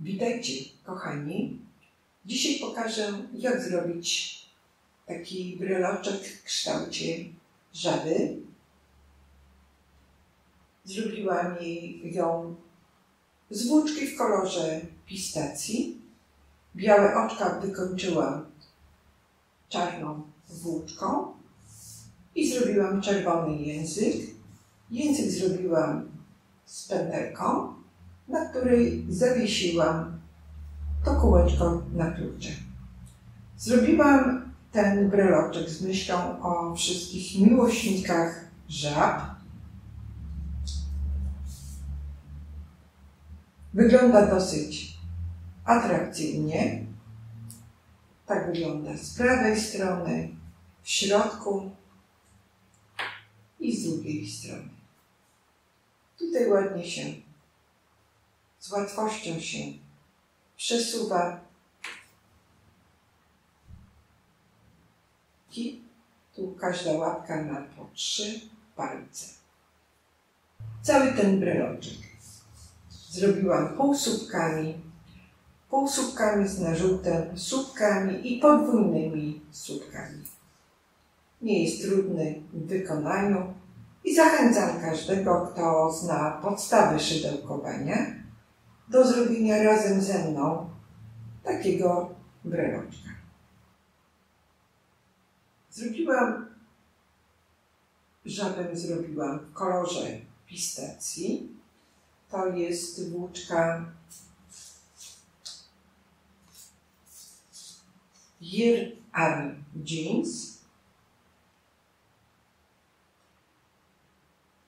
Witajcie, kochani. Dzisiaj pokażę, jak zrobić taki breloczek w kształcie żaby. Zrobiłam ją z włóczki w kolorze pistacji. Białe oczka wykończyłam czarną włóczką i zrobiłam czerwony język. Język zrobiłam z pętelką, na której zawiesiłam to kółeczko na klucze. Zrobiłam ten breloczek z myślą o wszystkich miłośnikach żab. Wygląda dosyć atrakcyjnie. Tak wygląda z prawej strony, w środku i z drugiej strony. Tutaj ładnie się, z łatwością się przesuwa. I tu każda łapka ma po 3 palce. Cały ten breloczek zrobiłam półsłupkami z narzutem, słupkami i podwójnymi słupkami. Nie jest trudny w wykonaniu i zachęcam każdego, kto zna podstawy szydełkowania, do zrobienia razem ze mną takiego breloczka. Żabę zrobiłam w kolorze pistacji. To jest włóczka Year Army Jeans.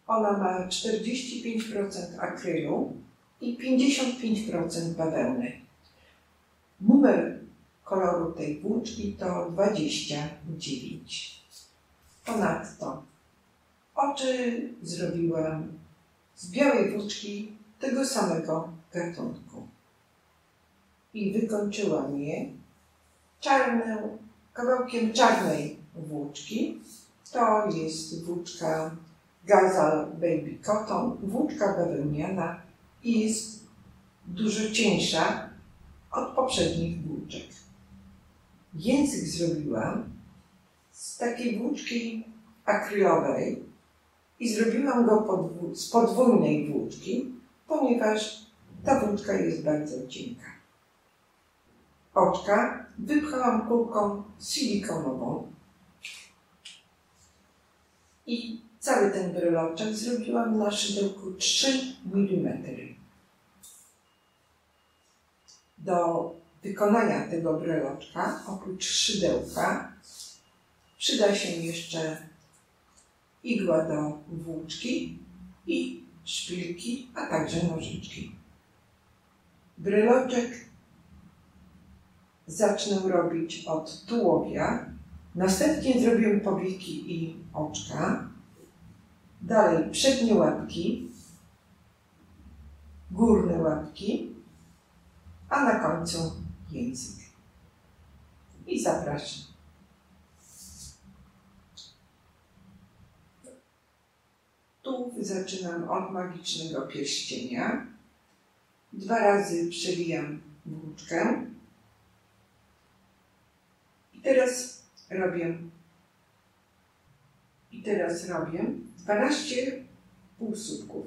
Ona ma 45% akrylu i 55% bawełny. Numer koloru tej włóczki to 29. Ponadto oczy zrobiłam z białej włóczki tego samego gatunku i wykończyłam je kawałkiem czarnej włóczki. To jest włóczka Gazal Baby Cotton, włóczka bawełniana i jest dużo cieńsza od poprzednich włóczek. Język zrobiłam z takiej włóczki akrylowej i zrobiłam go z podwójnej włóczki, ponieważ ta włóczka jest bardzo cienka. Oczka wypchałam kulką silikonową i cały ten breloczek zrobiłam na szydełku 3 mm. Do wykonania tego breloczka, oprócz szydełka, przyda się jeszcze igła do włóczki i szpilki, a także nożyczki. Breloczek zacznę robić od tułowia, następnie zrobię powieki i oczka, dalej przednie łapki, górne łapki, a na końcu język. I zapraszam. Tu zaczynam od magicznego pierścienia. 2 razy przewijam włóczkę. I teraz robię 12 półsłupków.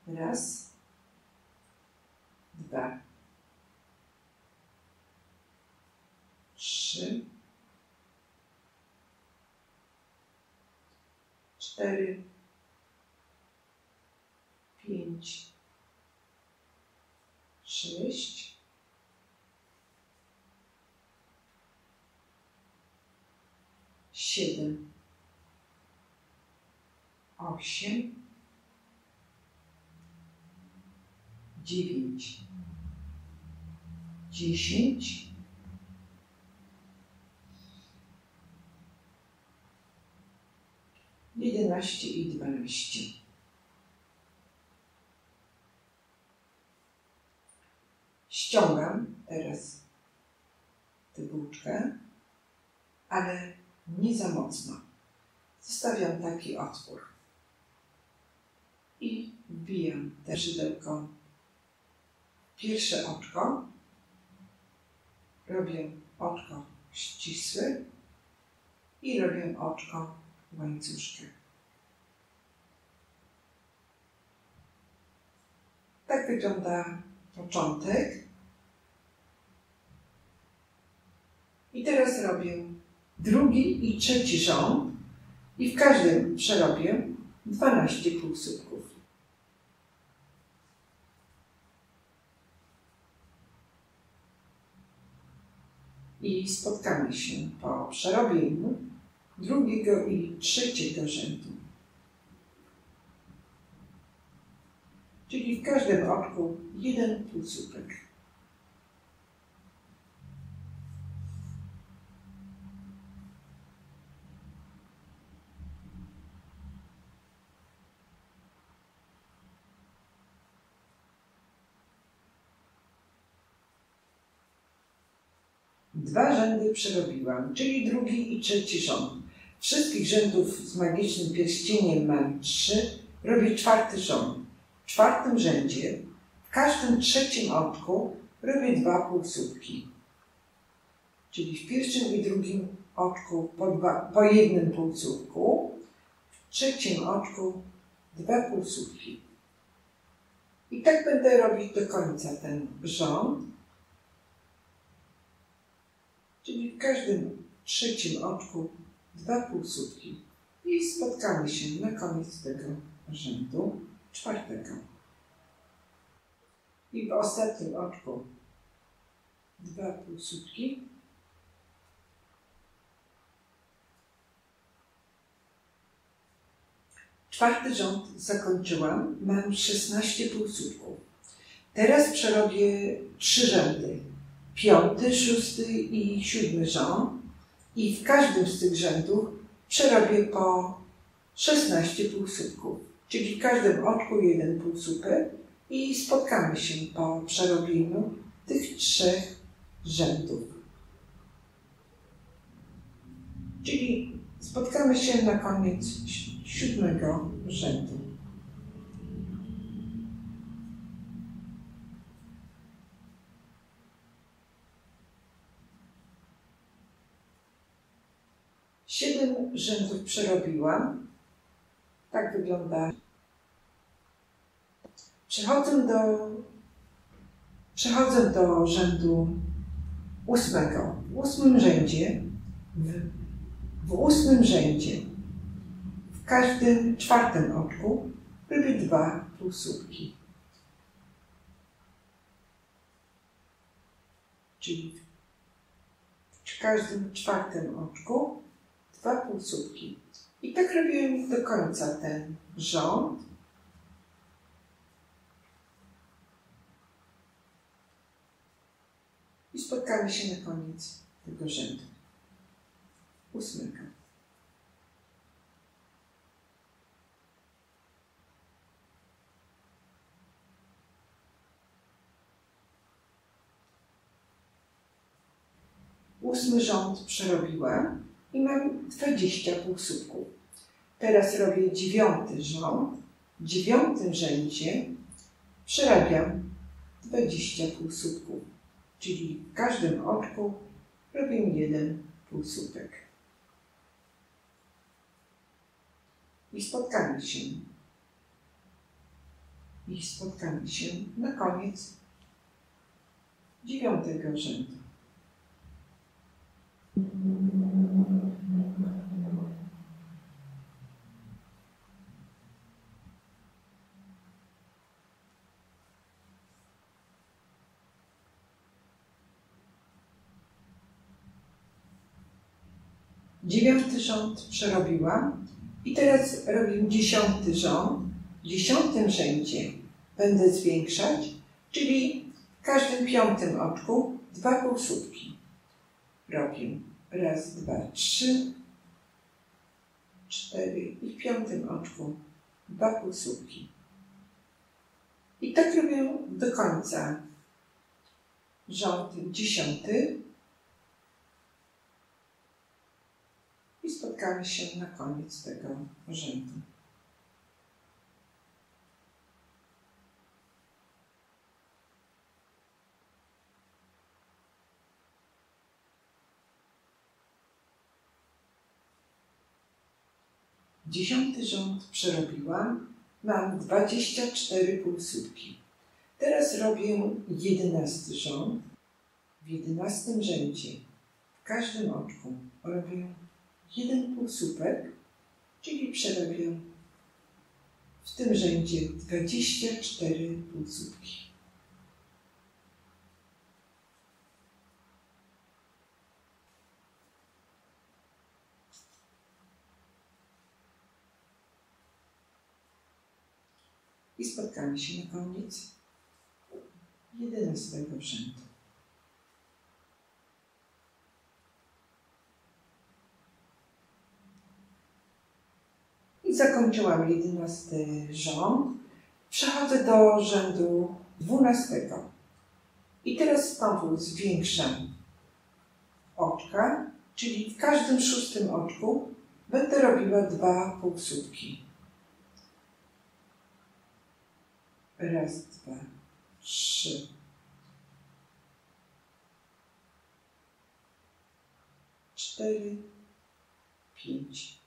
Raz, 2, 3, 4, 5, 6, 7, 8, 9, 10, 11 i 12. Ściągam teraz tę włóczkę, ale nie za mocno. Zostawiam taki otwór. i wbijam te szydełko w pierwsze oczko. Robię oczko ścisłe i robię oczko łańcuszka. Tak wygląda początek. I teraz robię drugi i trzeci rząd i w każdym przerobię 12 półsłupków. I spotkamy się po przerobieniu drugiego i trzeciego rzędu. Czyli w każdym oczku jeden półsłupek. Dwa rzędy przerobiłam, czyli drugi i trzeci rząd. Wszystkich rzędów z magicznym pierścieniem mam 3, robię czwarty rząd. W czwartym rzędzie, w każdym trzecim oczku robię 2 półsłupki. Czyli w pierwszym i drugim oczku po jednym półsłupku, w trzecim oczku 2 półsłupki. I tak będę robić do końca ten rząd. Czyli w każdym trzecim oczku 2 półsłupki. I spotkamy się na koniec tego rzędu czwartego. I w ostatnim oczku 2 półsłupki. Czwarty rząd zakończyłam. Mam 16 półsłupków. Teraz przerobię 3 rzędy. 5., 6. i 7. rząd i w każdym z tych rzędów przerobię po 16 półsłupków, czyli w każdym oczku 1 półsłupek i spotkamy się po przerobieniu tych 3 rzędów. Czyli spotkamy się na koniec 7. rzędu. Siedem rzędów przerobiłam. Tak wygląda. Przechodzę do rzędu 8. W 8. rzędzie, w 8. rzędzie, w każdym czwartym oczku robię 2 półsłupki. Czyli w każdym czwartym oczku 2 półsłupki. I tak robiłem do końca ten rząd. I spotkamy się na koniec tego rzędu 8. Ósmy rząd przerobiłam i mam 20 półsłupków. Teraz robię 9. rząd. W 9. rzędzie przerabiam 20 półsłupków, czyli w każdym oczku robię 1 półsłupek. I spotkamy się na koniec 9. rzędu. Dziewiąty rząd przerobiłam i teraz robię 10. rząd. W 10. rzędzie będę zwiększać, czyli w każdym 5. oczku 2 półsłupki. Robię 1, 2, 3, 4 i w 5. oczku 2 półsłupki. I tak robię do końca rząd 10. I spotkamy się na koniec tego rzędu. 10. rząd przerobiłam. Mam 24 półsłupki. Teraz robię 11. rząd. W 11. rzędzie w każdym oczku robię 1 półsłupek, czyli przerabiam w tym rzędzie 24 półsłupki. I spotkamy się na koniec 11. rzędu. I zakończyłam 11. rząd. Przechodzę do rzędu 12. I teraz znowu zwiększam oczka, czyli w każdym 6. oczku będę robiła 2 półsłupki. Raz, 2, 3. 4, 5.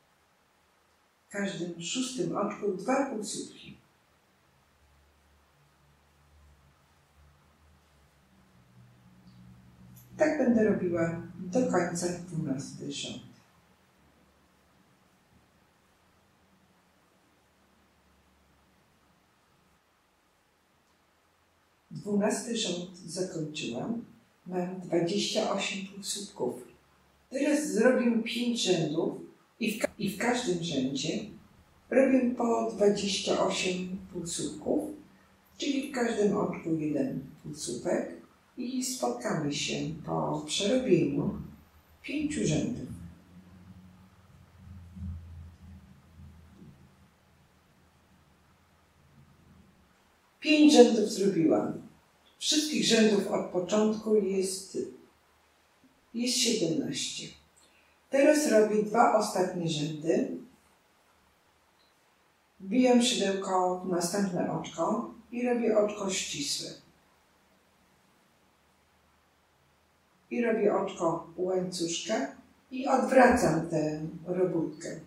W każdym 6. oczku 2 półsłupki. Tak będę robiła do końca 12. rząd. 12. rząd zakończyłam. Mam 28 półsłupków. Teraz zrobię 5 rzędów i w każdym rzędzie robię po 28 półsłupków, czyli w każdym oczku 1 półsłupek i spotkamy się po przerobieniu 5 rzędów. 5 rzędów zrobiłam. Wszystkich rzędów od początku jest 17. Teraz robię 2 ostatnie rzędy. Wbijam szydełko w następne oczko i robię oczko ścisłe. I robię oczko łańcuszka i odwracam tę robótkę.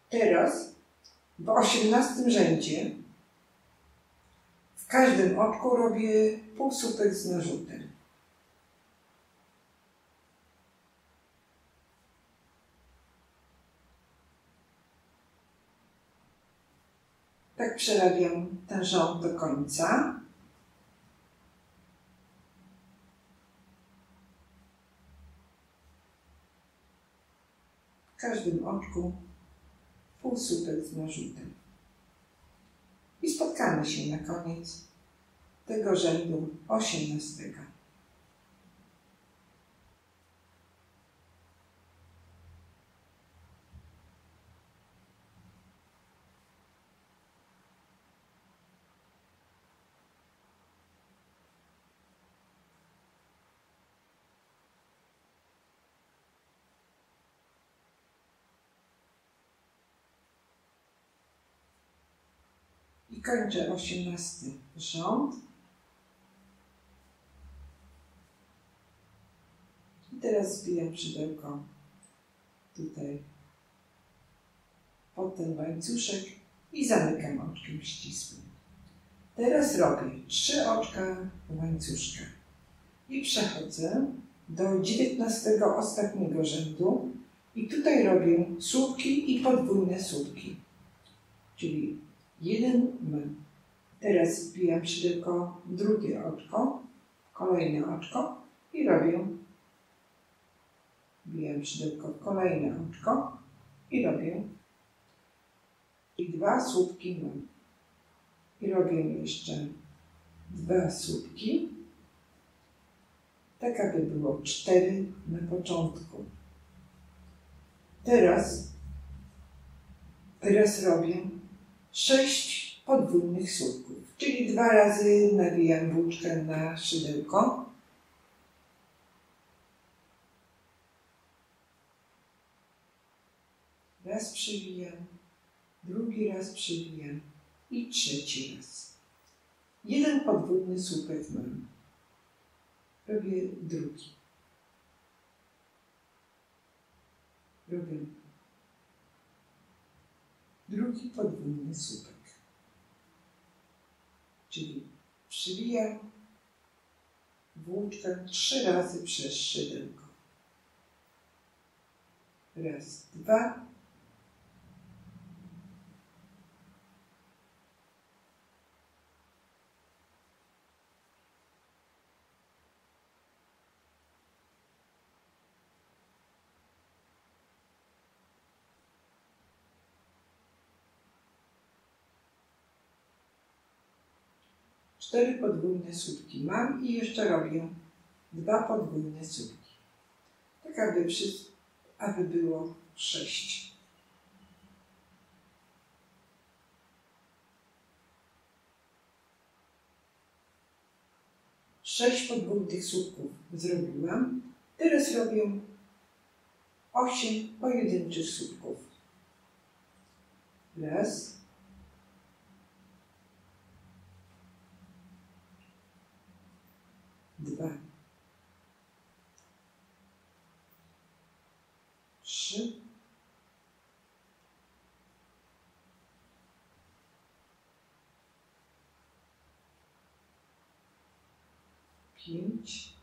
Teraz w 18. rzędzie w każdym oczku robię półsłupek z narzutem. Tak przerabiam ten rząd do końca. W każdym oczku półsłupek z narzutem. I spotkamy się na koniec tego rzędu 18. I kończę 18. rząd. I teraz zbijam szydełko tutaj pod ten łańcuszek i zamykam oczkiem ścisłym. Teraz robię 3 oczka łańcuszka i przechodzę do 19. ostatniego rzędu i tutaj robię słupki i podwójne słupki, czyli 1 mam. Teraz wbijam szydełko w drugie oczko, kolejne oczko i robię. Wbijam szydełko w kolejne oczko i robię. I 2 słupki mam. I robię jeszcze 2 słupki, tak aby było 4 na początku. Teraz robię 6 podwójnych słupków, czyli 2 razy nawijam włóczkę na szydełko. Raz przewijam, drugi raz przewijam i trzeci raz. 1 podwójny słupek mam. Robię drugi. Robię drugi podwójny słupek. Czyli przywijam włóczkę 3 razy przez szydełko. Raz, dwa. Cztery podwójne słupki mam i jeszcze robię 2 podwójne słupki. Tak aby było 6. Sześć podwójnych słupków zrobiłam. Teraz robię 8 pojedynczych słupków. Raz, dwa, 3, 5,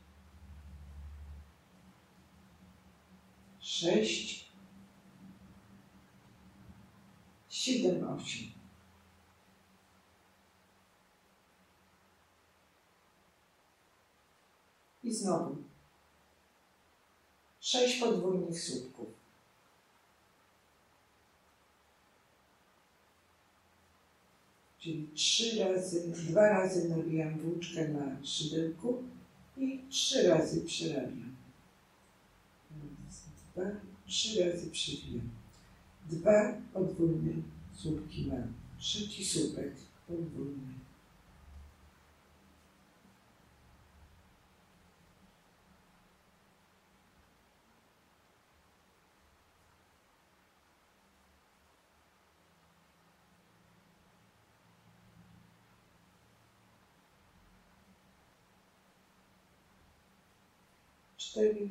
6, 7, 8. I znowu 6 podwójnych słupków. Czyli 2 razy nabijam włóczkę na szydełku i 3 razy przerabiam. Raz, dwa, 3 razy przewijam. 2 podwójne słupki mam. Trzeci słupek podwójny. Cztery,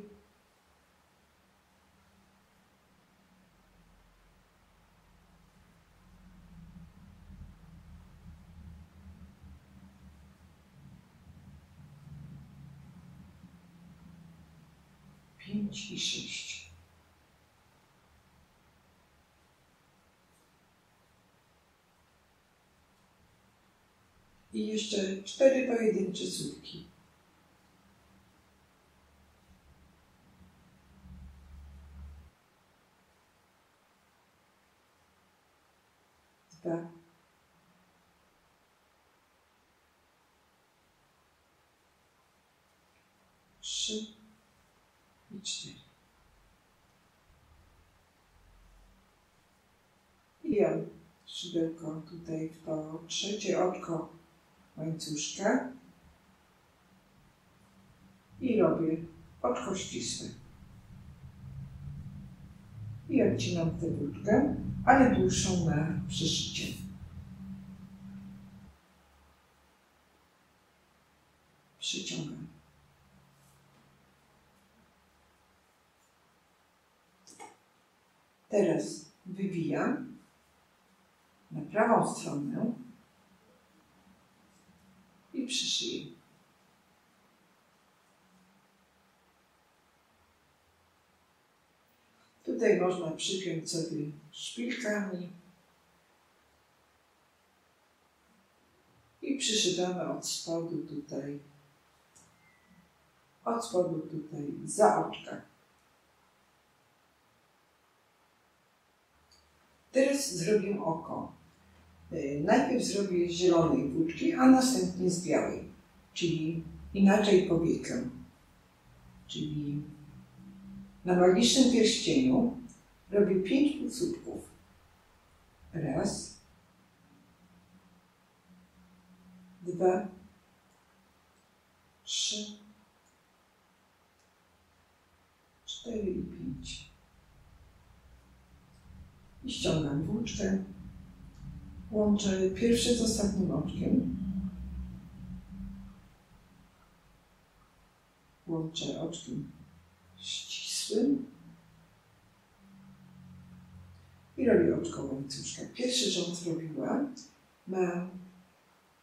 5 i 6. I jeszcze 4 pojedyncze słupki. Dwa, 3 i 4. I ja szydełko tutaj w to trzecie oczko łańcuszka i robię oczko ścisłe. I odcinam tę włóczkę, ale dłuższą na przyszycie. Przyciągam. Teraz wywijam na prawą stronę i przyszyję. Tutaj można przypiąć sobie szpilkami i przyszywamy od spodu tutaj za oczka. Teraz zrobię oko. Najpierw zrobię z zielonej włóczki, a następnie z białej, czyli inaczej powiekę. Czyli na magicznym pierścieniu robię 5 półsłupków. Raz, 2, 3, 4 i 5. I ściągam włóczkę. Łączę pierwszy z ostatnim oczkiem. Łączę oczkiem ścisłym. i robię oczko łańcuszka. Pierwszy rząd zrobiłam, mam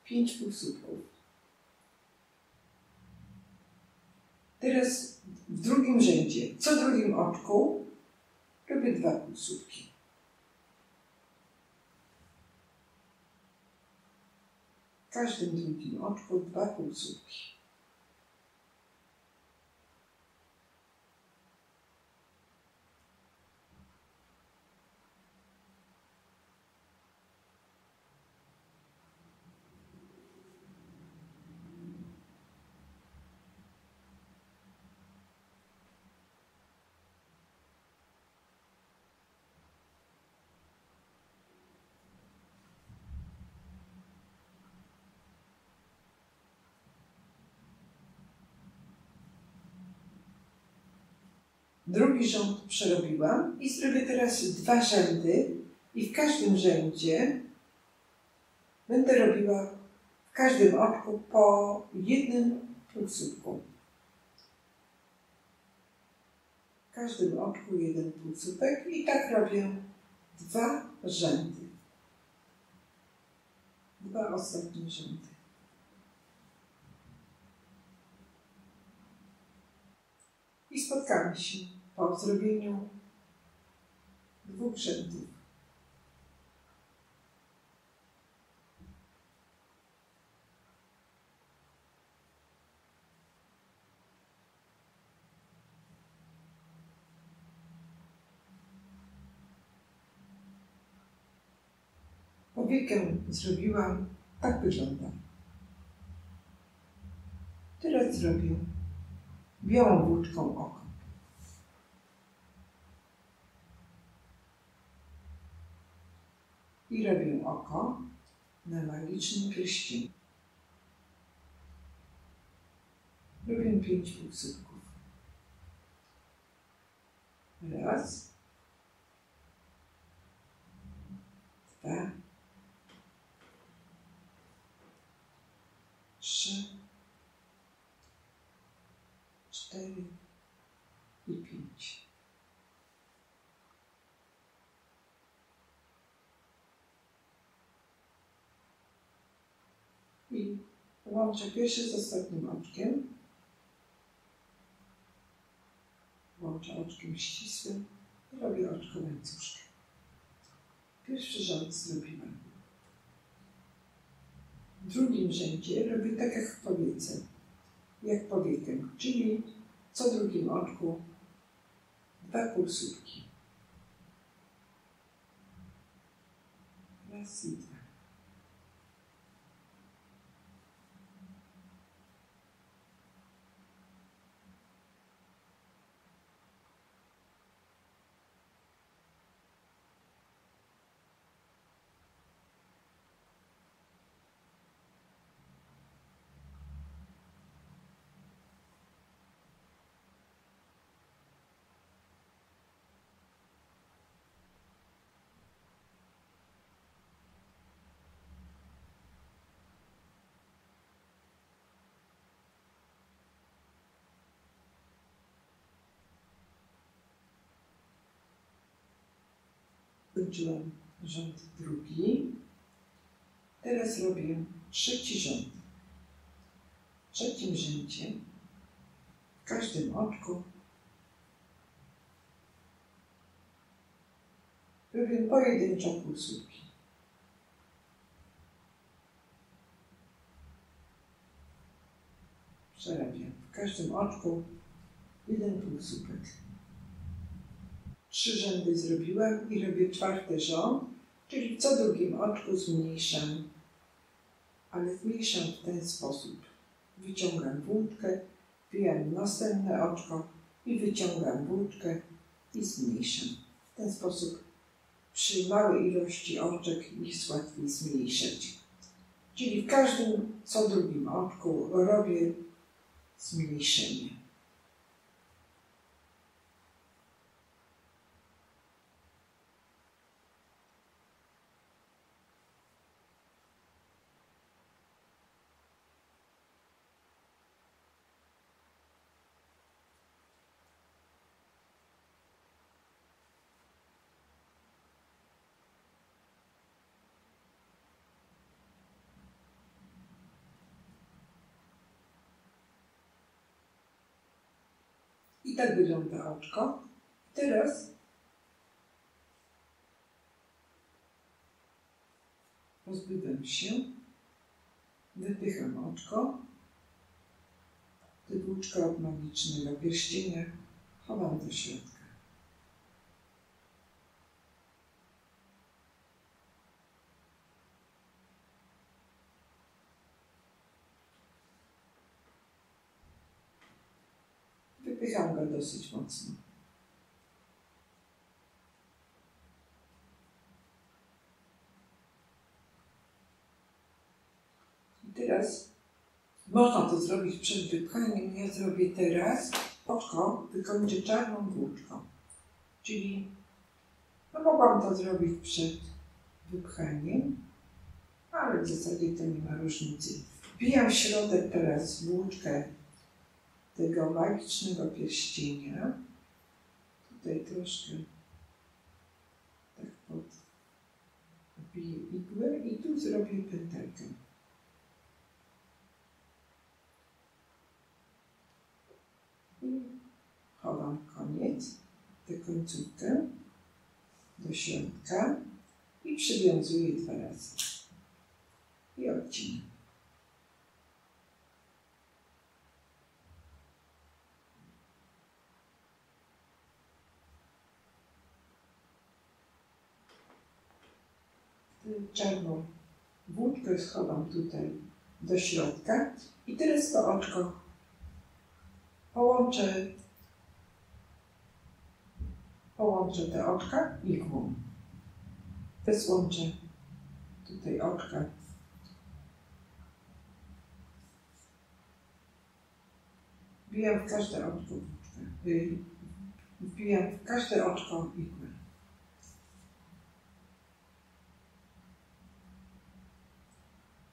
5 półsłupków. Teraz w drugim rzędzie, co drugim oczku robię 2 półsłupki. W każdym drugim oczku 2 półsłupki. Drugi rząd przerobiłam i zrobię teraz 2 rzędy i w każdym rzędzie będę robiła w każdym oczku po 1 półsłupku. W każdym oczku 1 półsłupek i tak robię 2 rzędy. 2 ostatnie rzędy. I spotkamy się po zrobieniu 2 rzędów. Powiekę zrobiłam, tak wygląda. Teraz zrobię białą włóczką oko. I robię oko na magicznym pierścieniu. Robię 5 półsłupków. Raz, 2, 3, 4 i 5. I łączę pierwszy z ostatnim oczkiem. Łączę oczkiem ścisłym i robię oczko łańcuszka. Pierwszy rząd zrobiłam. W drugim rzędzie robię tak jak w powiece, jak powiekę, czyli co drugim oczku 2 półsłupki. Raz i 2. Kończyłam rząd drugi. Teraz robię trzeci rząd. W trzecim rzędzie w każdym oczku robię pojedyncze półsłupki. Przerabiam w każdym oczku 1 półsłupek. 3 rzędy zrobiłam i robię 4. rząd, czyli w co drugim oczku zmniejszam, ale zmniejszam w ten sposób. Wyciągam włóczkę, wbijam następne oczko i wyciągam włóczkę i zmniejszam. W ten sposób przy małej ilości oczek jest łatwiej zmniejszać. Czyli w każdym co drugim oczku robię zmniejszenie. I tak wygląda oczko. Teraz pozbywam się, wypycham oczko, włóczkę od magicznego pierścienia chowam do środka. Wypycham go dosyć mocno. I teraz można to zrobić przed wypchaniem. Ja zrobię teraz oczko, wykończę czarną włóczką. Czyli mogłam to zrobić przed wypchaniem, ale w zasadzie to nie ma różnicy. Wbijam w środek teraz włóczkę tego magicznego pierścienia. Tutaj troszkę tak wbiję igłę i tu zrobię pętelkę. I chowam koniec, tę końcówkę do środka i przywiązuję 2 razy. I odcinam. Czarną włóczkę schowam tutaj do środka i teraz to oczko połączę te oczka igłą. Teraz łączę tutaj oczka. Wbijam w każde oczko włóczkę. Wbijam w każde oczko igłę.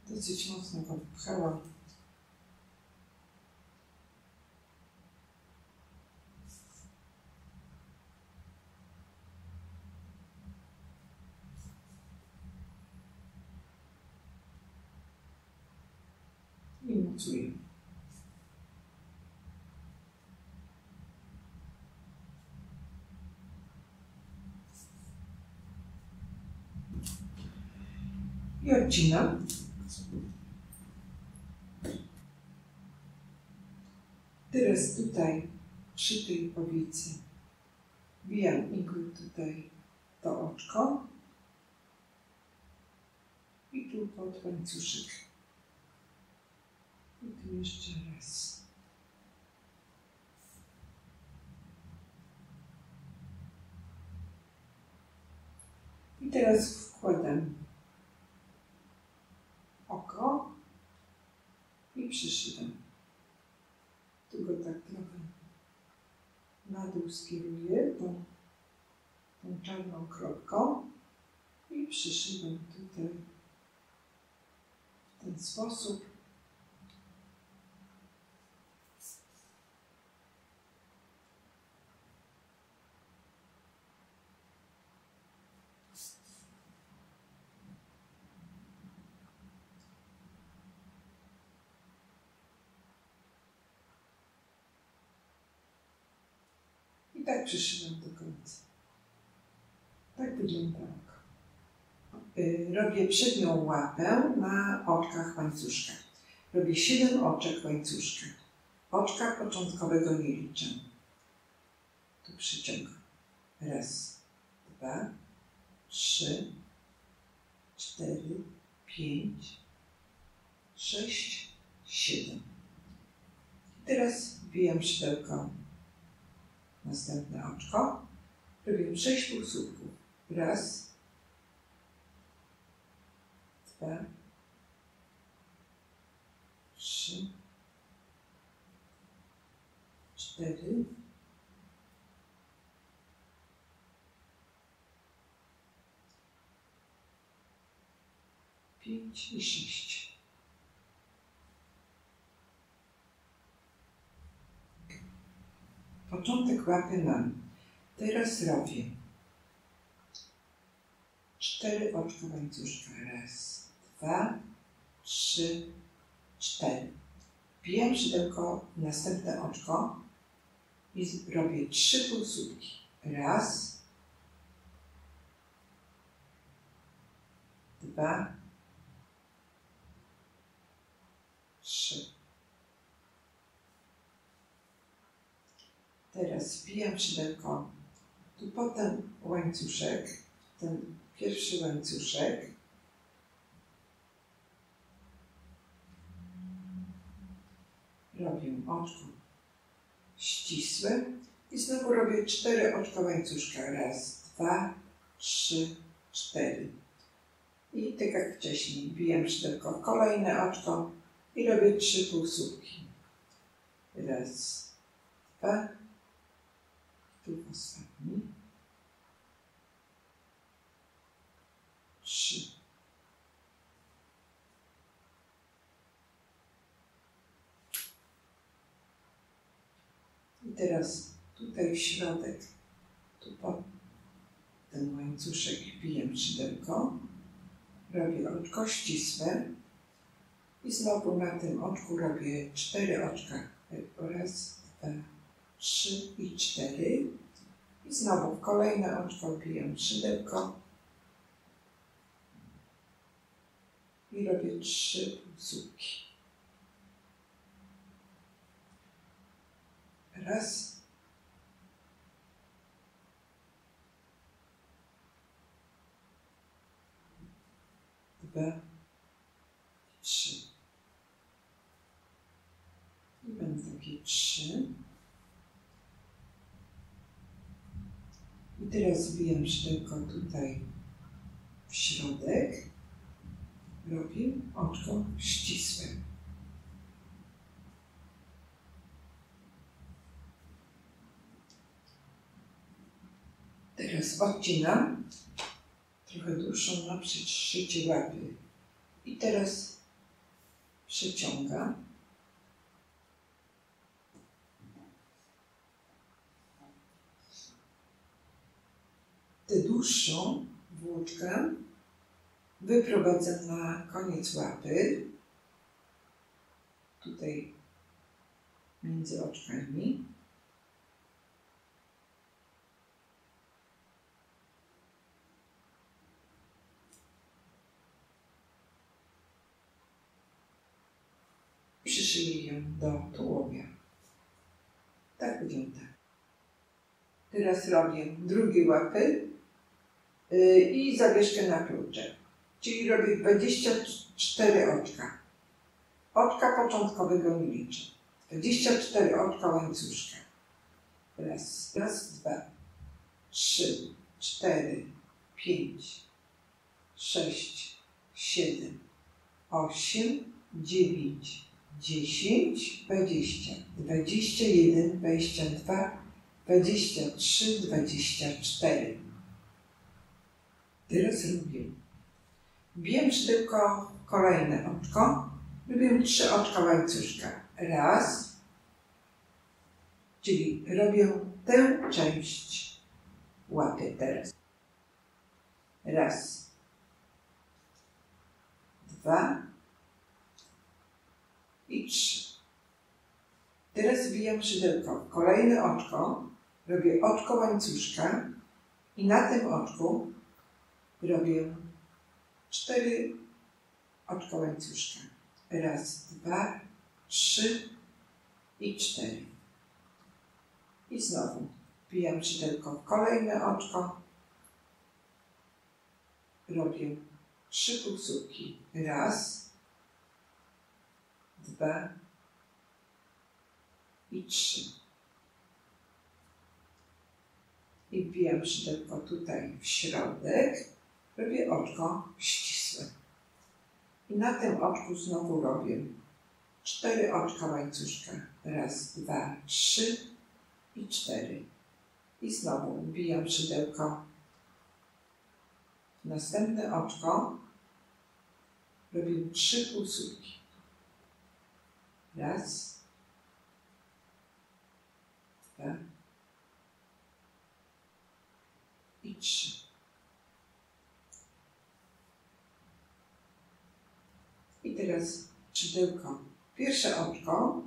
Dosyć mocno go wpchałam. I mocuję. I odcinam. Teraz tutaj przy tej powicy wbijam igłę tutaj to oczko i tu pod łańcuszek. I tu jeszcze raz. I teraz wkładam oko i przyszywam. Tu go tak trochę na dół skieruję tą czarną kropką i przyszywam tutaj w ten sposób. I tak przyszywam do końca. Tak wygląda oko. Robię przednią łapę na oczkach łańcuszka. Robię 7 oczek łańcuszka. Oczka początkowego nie liczę. Tu przyciągam. 1, 2, 3, 4, 5, 6, 7. I teraz wbijam szydełko. Następne oczko. Robię 6 półsłupków. 1, 2, 3, 4, 5 i 6. Początek łapy mam. Teraz robię 4 oczka łańcuszka. 1, 2, 3, 4. Wbijam szydełko w następne oczko I robię 3 półsłupki. Raz, 2, 3. Teraz wbijam szydełko tu po ten łańcuszek, ten pierwszy łańcuszek. Robię oczko ścisłe i znowu robię 4 oczka łańcuszka. Raz, 2, 3, 4. I tak jak wcześniej, wbijam szydełko w kolejne oczko i robię 3 półsłupki. Raz, 2, tu ostatni, 3. I teraz tutaj w środek, tu pod ten łańcuszek wbijam szydełko, robię oczko ścisłe i znowu na tym oczku robię 4 oczka. Raz, 2, 3 i 4. I znowu w kolejne oczko wbijam szydełko i robię 3 półsłupki. Raz, 2, 3. I będą takie 3. I teraz wbijam szydełko tutaj w środek. Robię oczko ścisłe. Teraz odcinam trochę dłuższą na przyszycie łapy. I teraz przeciągam. Tę dłuższą włóczkę wyprowadzam na koniec łapy. Tutaj między oczkami. Przyszyję ją do tułowia. Tak wygląda. Teraz robię drugie łapy i zawieszkę na klucze. Czyli robię 24 oczka. Oczka początkowego nie liczę. 24 oczka łańcuszka. Raz, 2, 3, 4, 5, 6, 7, 8, 9, 10, 20, 21, 22, 23, 24. Teraz robię. Wbijam szydełko w kolejne oczko. Robię 3 oczka łańcuszka. Raz, czyli robię tę część łapy teraz. Raz, 2 i 3. Teraz wbijam szydełko w kolejne oczko. Robię oczko łańcuszka i na tym oczku robię 4 oczka łańcuszka. Raz, 2, 3 i 4. I znowu wbijam szydełko w kolejne oczko. Robię 3 półsłupki. Raz, 2 i 3. I wbijam szydełko tutaj w środek. Robię oczko ścisłe. I na tym oczku znowu robię 4 oczka łańcuszka. Raz, 2, 3 i 4. I znowu wbijam szydełko w następne oczko. Robię 3 półsłupki. Raz, 2 i 3. I teraz szydełko. Pierwsze oczko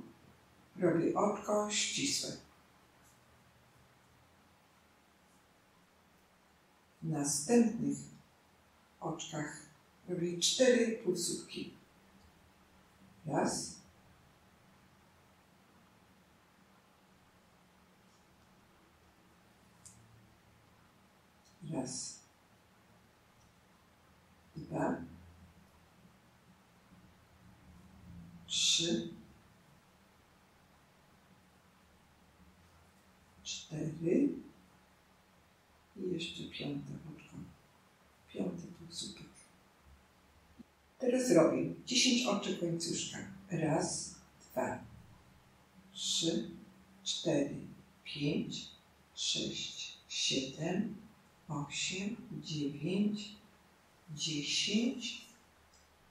robię oczko ścisłe. następnych oczkach robię 4 półsłówki. Raz. Raz. 2. 3. 4. I jeszcze 5. oczko. 5. półsłupek. Teraz robię 10 oczek łańcuszka. Raz, 2, 3, 4, 5, 6, 7, 8, 9, 10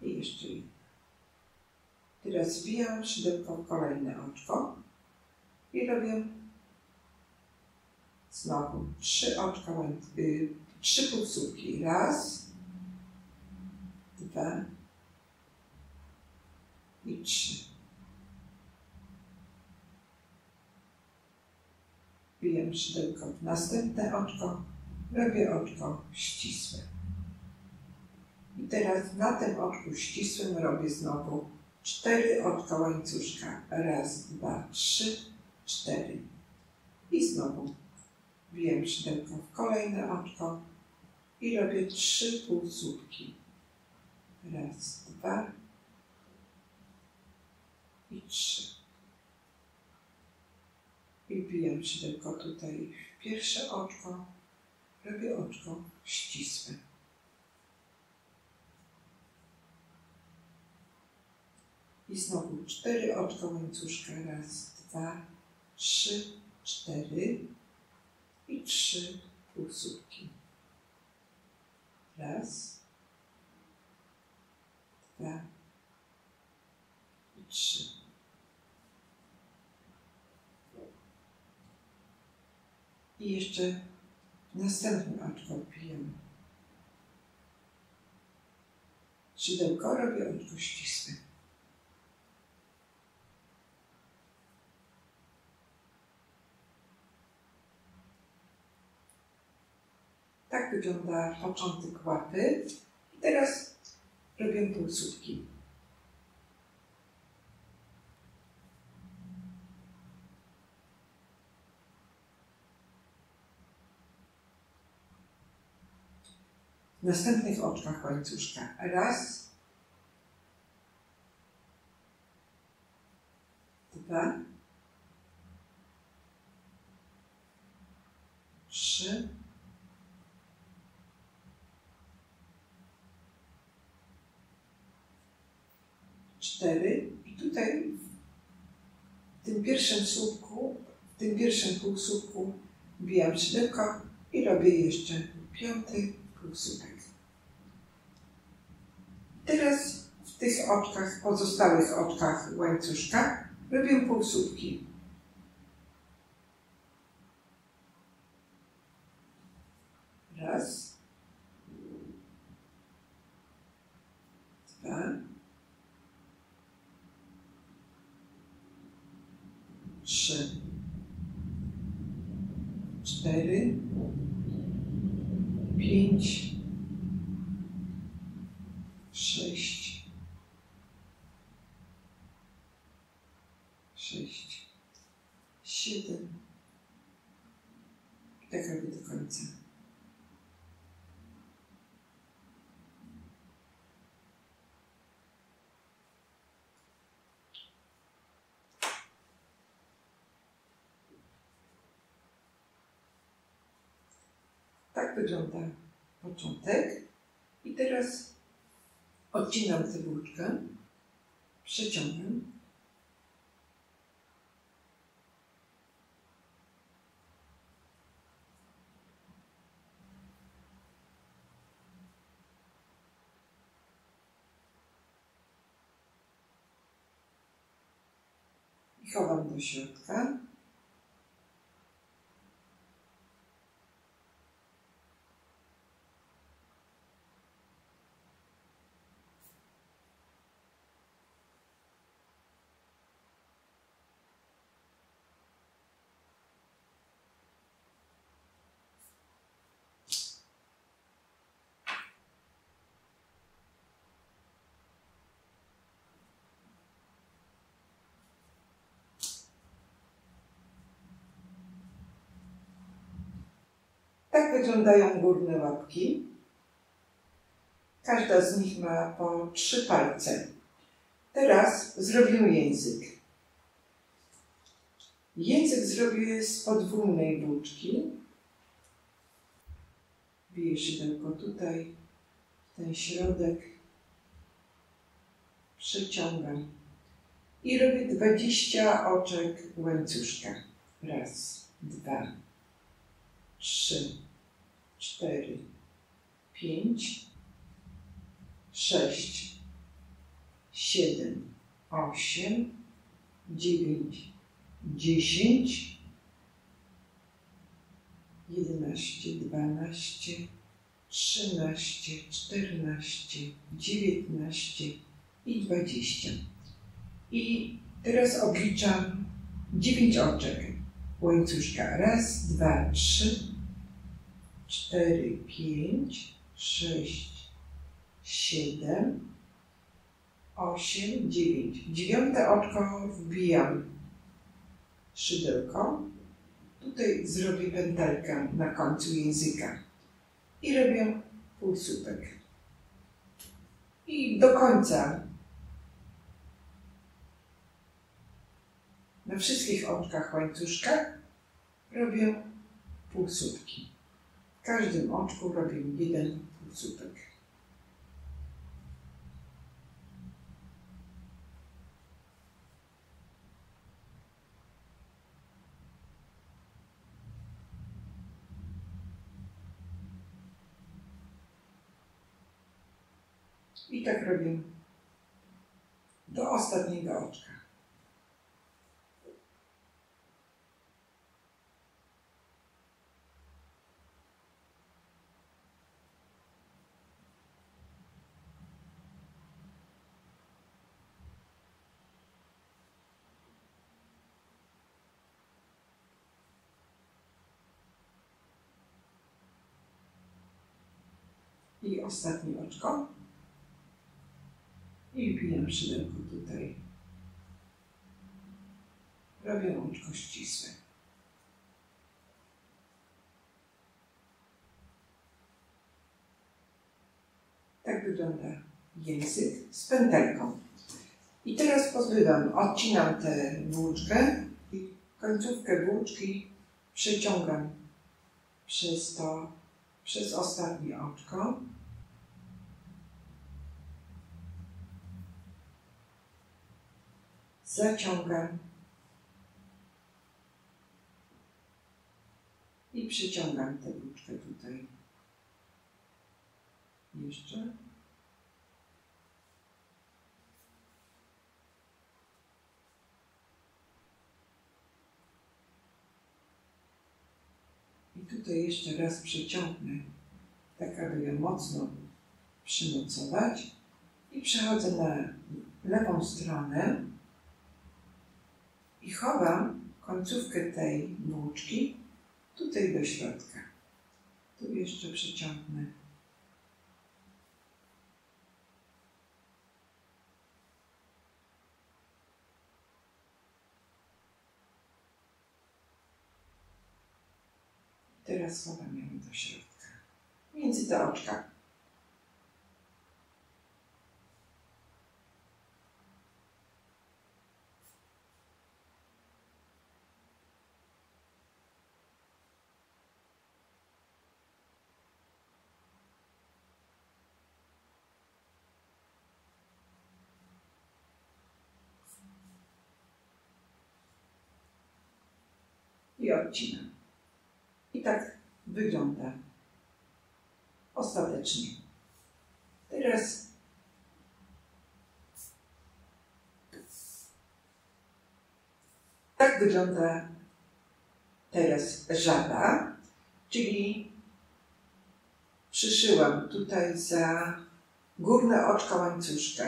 i jeszcze jedno. Teraz wbijam szydełko w kolejne oczko i robię znowu 3 oczka, 3 półsłupki. Raz, 2 i 3. Wbijam szydełko w następne oczko, robię oczko ścisłe. I teraz na tym oczku ścisłym robię znowu 4 oczka łańcuszka. Raz, 2, 3, 4. I znowu wbijam szydełko w kolejne oczko i robię 3 półsłupki. Raz, 2 i 3. I wbijam szydełko tutaj w pierwsze oczko, robię oczko ścisłe. I znowu 4 oczka łańcuszka. Raz, 2, 3, 4 i 3 półsłupki. Raz, 2 i 3. I jeszcze następne oczko wbijam. Szydełko, robię oczko ścisłe. Tak wygląda początek łapy. I teraz robię półsłupki. W następnych oczkach łańcuszka. Raz, 2, 3, 4 i tutaj w tym pierwszym słupku, w tym pierwszym półsłupku wbijam szydełko i robię jeszcze 5. półsłupek. Teraz w tych oczkach, pozostałych oczkach łańcuszka robię półsłupki. Raz, 2, 3, 4, 5, 6, 7. I tak robię do końca. Tak wygląda początek. I teraz odcinam cebulkę, przeciągam. I chowam do środka. Tak wyglądają górne łapki. Każda z nich ma po 3 palce. Teraz zrobimy język. Język zrobię z podwójnej włóczki. Biję szydełko tutaj, w ten środek. Przeciągam. I robię 20 oczek łańcuszka. 1, 2, 3, 4, 5, 6, 7, 8, 9, 10, 11, 12, 13, 14, 19 i 20. I teraz obliczam 9 oczek łańcuszka. 1, 2, 3, 4, 5, 6, 7, 8, 9. 9 oczko wbijam szydełko. Tutaj zrobię pętelkę na końcu języka i robię półsłupek. I do końca na wszystkich oczkach łańcuszka robię półsłupki. W każdym oczku robię 1 półsłupek. I tak robię do ostatniego oczka. I ostatnie oczko. I wbijam szydełko tutaj. Robię oczko ścisłe. Tak wygląda język z pętelką. I teraz odcinam tę włóczkę i końcówkę włóczki przeciągam przez ostatnie oczko. Zaciągam i przyciągam tę włóczkę tutaj. Jeszcze. I tutaj jeszcze raz przeciągnę, tak aby ją mocno przymocować. I przechodzę na lewą stronę i chowam końcówkę tej włóczki tutaj do środka. Tu jeszcze przeciągnę. Teraz chowam ją do środka, między te oczka. I odcinam. I tak wygląda ostatecznie. Teraz tak wygląda teraz żaba, czyli przyszyłam tutaj za górne oczko łańcuszka.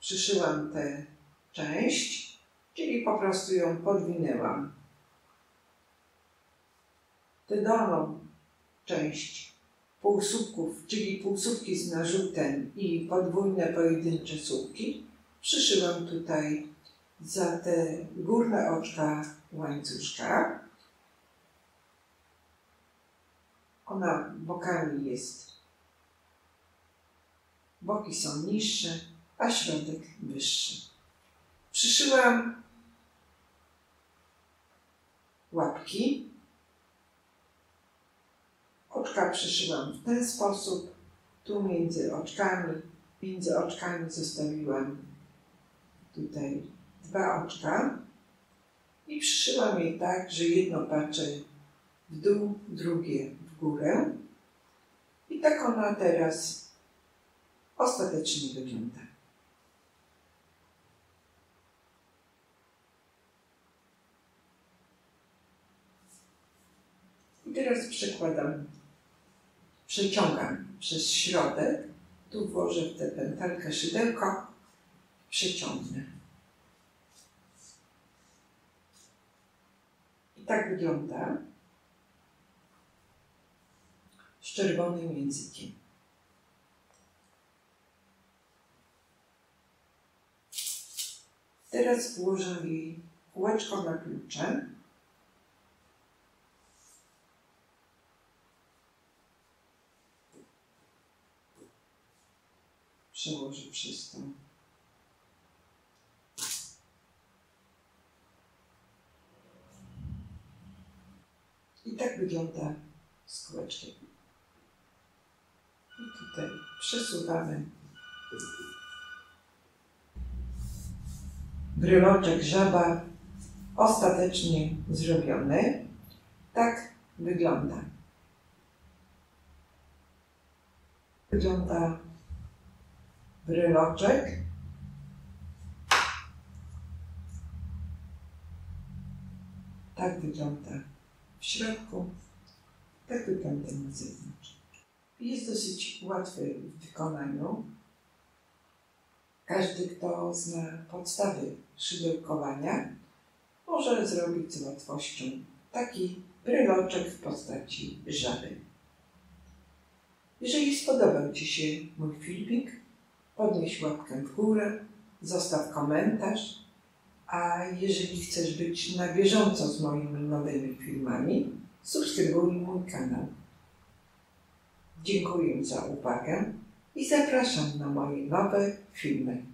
Przyszyłam tę część, czyli po prostu ją podwinęłam. Tę dolną część półsłupków, czyli półsłupki z narzutem i podwójne pojedyncze słupki, przyszyłam tutaj za te górne oczka łańcuszka. Ona bokami jest. Boki są niższe, a środek wyższy. Przyszyłam łapki. Oczka przyszyłam w ten sposób. Tu między oczkami zostawiłam tutaj 2 oczka i przyszyłam je tak, że jedno patrzy w dół, drugie w górę. I tak ona teraz ostatecznie wygląda. I teraz przeciągam przez środek. Tu włożę w tę pętelkę szydełko, przeciągnę. I tak wygląda z czerwonym językiem. Teraz włożę jej kółeczko na klucze. Przełożę przez to. I tak wygląda z kółeczkiem. I tutaj przesuwamy bryloczek żaba ostatecznie zrobiony. Tak wygląda. Wygląda bryloczek. Tak wygląda w środku. Tak wygląda na zewnątrz. Jest dosyć łatwy w wykonaniu. Każdy, kto zna podstawy szydełkowania, może zrobić z łatwością taki bryloczek w postaci żaby. Jeżeli spodobał Ci się mój filmik, podnieś łapkę w górę, zostaw komentarz, a jeżeli chcesz być na bieżąco z moimi nowymi filmami, subskrybuj mój kanał. Dziękuję za uwagę i zapraszam na moje nowe filmy.